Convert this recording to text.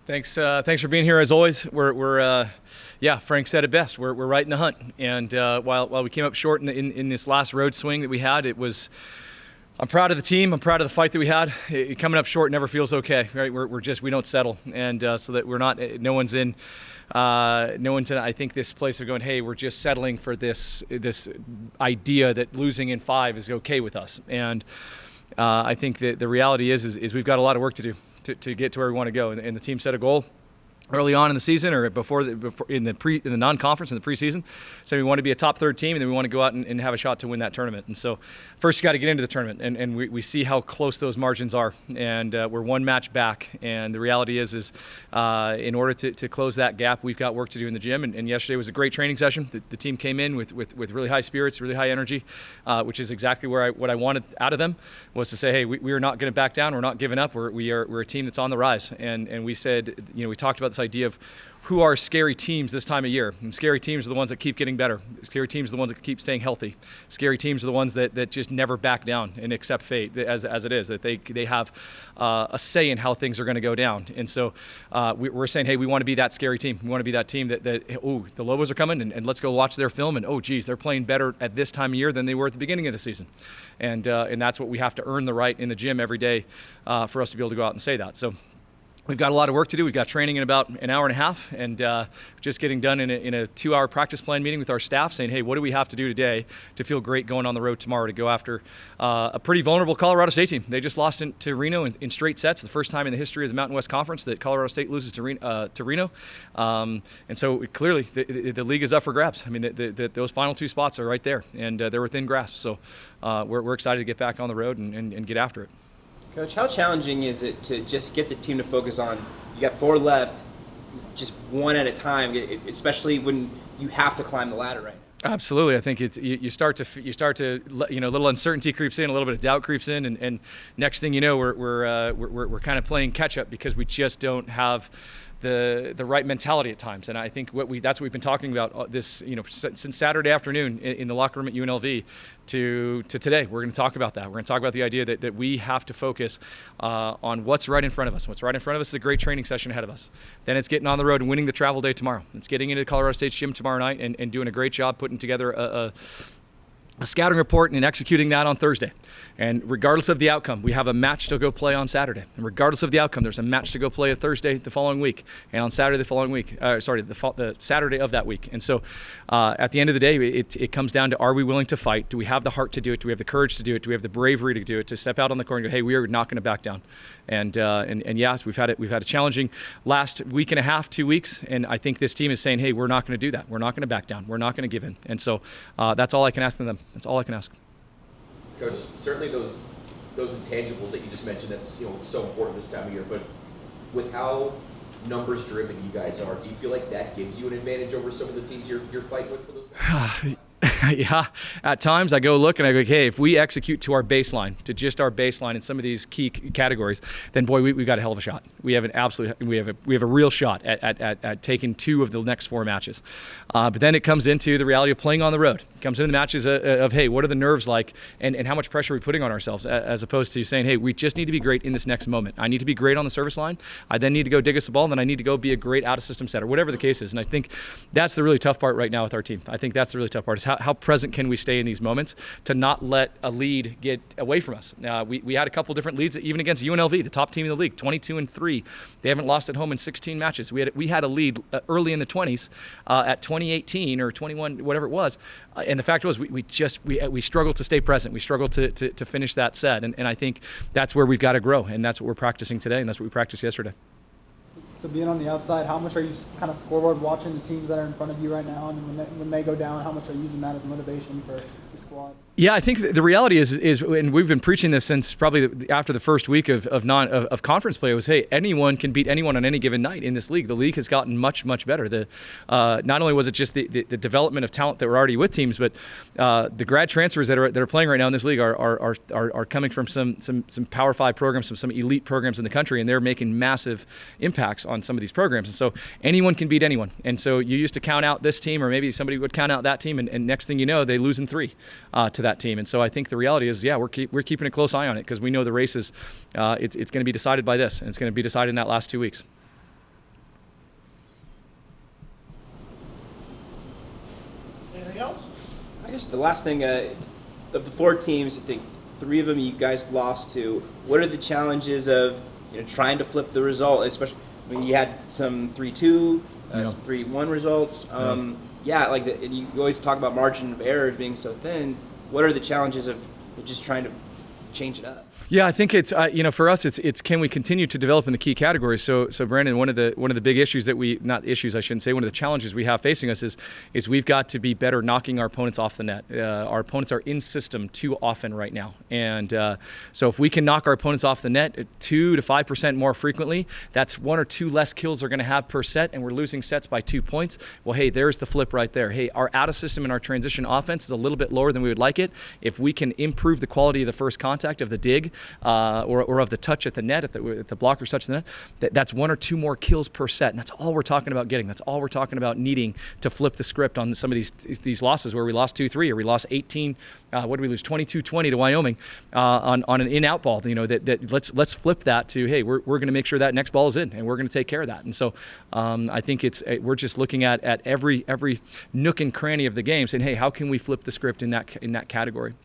Thanks for being here as always. Yeah, Frank said it best. We're right in the hunt. And while we came up short in this last road swing that we had, I'm proud of the team. I'm proud of the fight that we had. Coming up short never feels okay, right? We don't settle, and so that we're not. No one's in. I think this place of going, hey, we're just settling for this idea that losing in 5 is okay with us. And I think that the reality is we've got a lot of work to do to get to where we want to go. And the team set a goal early on in the season, or before in the non-conference, in the preseason, saying we want to be a top third team, and then we want to go out and have a shot to win that tournament. And so first you got to get into the tournament, and we see how close those margins are, and we're one match back. And the reality is in order to close that gap, we've got work to do in the gym. And yesterday was a great training session. The team came in with really high spirits, really high energy, which is exactly what I wanted out of them, was to say, hey, we are not going to back down. We're not giving up. We're a team that's on the rise. And we said, we talked about this idea of who are scary teams this time of year. And scary teams are the ones that keep getting better. Scary teams are the ones that keep staying healthy. Scary teams are the ones that just never back down and accept fate as it is, that they have a say in how things are going to go down. And so we're saying, hey, we want to be that scary team. We want to be that team that the Lobos are coming, and let's go watch their film, and geez, they're playing better at this time of year than they were at the beginning of the season. And that's what we have to earn the right in the gym every day for us to be able to go out and say that. So we've got a lot of work to do. We've got training in about an hour and a half, and just getting done in a 2-hour practice plan meeting with our staff, saying, hey, what do we have to do today to feel great going on the road tomorrow to go after a pretty vulnerable Colorado State team. They just lost to Reno in straight sets, the first time in the history of the Mountain West Conference that Colorado State loses to Reno. And so clearly the league is up for grabs. I mean, those final 2 spots are right there, and they're within grasp. So we're excited to get back on the road and get after it. Coach, how challenging is it to just get the team to focus on, you got 4 left, just one at a time, especially when you have to climb the ladder right now? Absolutely. I think you start to a little uncertainty creeps in, a little bit of doubt creeps in, and next thing you know, we're kind of playing catch up because we just don't have the right mentality at times. And I think that's what we've been talking about this, since Saturday afternoon in the locker room at UNLV to today. We're going to talk about that. We're going to talk about the idea that we have to focus on what's right in front of us. What's right in front of us is a great training session ahead of us. Then it's getting on the road and winning the travel day tomorrow. It's getting into Colorado State's gym tomorrow night and doing a great job putting together a scouting report and executing that on Thursday. And regardless of the outcome, we have a match to go play on Saturday. And regardless of the outcome, there's a match to go play on Thursday the following week, and on Saturday the following week. The Saturday of that week. And so at the end of the day, it comes down to, are we willing to fight? Do we have the heart to do it? Do we have the courage to do it? Do we have the bravery to do it? To step out on the court and go, hey, we are not going to back down. And yes, we've had a challenging last week and a half, 2 weeks, and I think this team is saying, hey, we're not going to do that. We're not going to back down. We're not going to give in. And so that's all I can ask them. That's all I can ask. Coach, certainly those intangibles that you just mentioned, that's so important this time of year. But with how numbers driven you guys are, do you feel like that gives you an advantage over some of the teams you're fighting with for those guys? Yeah, at times I go look and I go, hey, if we execute to our baseline, to just our baseline in some of these key categories, then boy, we've got a hell of a shot. We have a real shot at taking 2 of the next 4 matches. But then it comes into the reality of playing on the road. It comes into the matches of hey, what are the nerves like, and how much pressure are we putting on ourselves, as opposed to saying, hey, we just need to be great in this next moment. I need to be great on the service line. I then need to go dig us a ball, and then I need to go be a great out-of-system setter, whatever the case is. And I think that's the really tough part right now with our team. I think that's the really tough part, is how present can we stay in these moments to not let a lead get away from us. We had a couple different leads, even against UNLV, the top team in the league, 22-3. They haven't lost at home in 16 matches. We had a lead early in the 20s at 2018 or 21, whatever it was. And the fact was, we struggled to stay present. We struggled to finish that set. And I think that's where we've got to grow. And that's what we're practicing today. And that's what we practiced yesterday. So being on the outside, how much are you kind of scoreboard watching the teams that are in front of you right now? And when they go down, how much are you using that as motivation for your squad? Yeah, I think the reality is, and we've been preaching this since probably after the first week of conference play, was, hey, anyone can beat anyone on any given night in this league. The league has gotten much, much better. Not only was it just the development of talent that were already with teams, but the grad transfers that are playing right now in this league are coming from some Power 5 programs, some elite programs in the country, and they're making massive impacts on some of these programs. And so anyone can beat anyone. And so you used to count out this team, or maybe somebody would count out that team, and next thing you know, they lose in 3 to that team. And so I think the reality is, yeah, we're keeping a close eye on it, because we know the race is it's going to be decided by this, and it's going to be decided in that last 2 weeks. Anything else? I guess the last thing, of the 4 teams, I think 3 of them you guys lost to. What are the challenges of trying to flip the result? Especially, I mean, you had some 3-2, some 3-1 results. And you always talk about margin of error being so thin. What are the challenges of just trying to change it up? Yeah, I think it's for us it's can we continue to develop in the key categories. So Brandon, one of the big issues that one of the challenges we have facing us is we've got to be better knocking our opponents off the net. Our opponents are in system too often right now, and so if we can knock our opponents off the net 2 to 5% more frequently, that's 1 or 2 less kills they're going to have per set, and we're losing sets by 2 points. Well, hey, there's the flip right there. Hey, our out of system and our transition offense is a little bit lower than we would like it. If we can improve the quality of the first contact of the dig. Or of the touch at the net, at the blocker's touch at the net, that's 1 or 2 more kills per set, and that's all we're talking about getting. That's all we're talking about needing to flip the script on some of these losses where we lost 2-3 or we lost 18. What did we lose? 22-20 to Wyoming on an in-out ball. Let's flip that to, hey, we're going to make sure that next ball is in, and we're going to take care of that. And so I think we're just looking at every nook and cranny of the game, saying, hey, how can we flip the script in that category?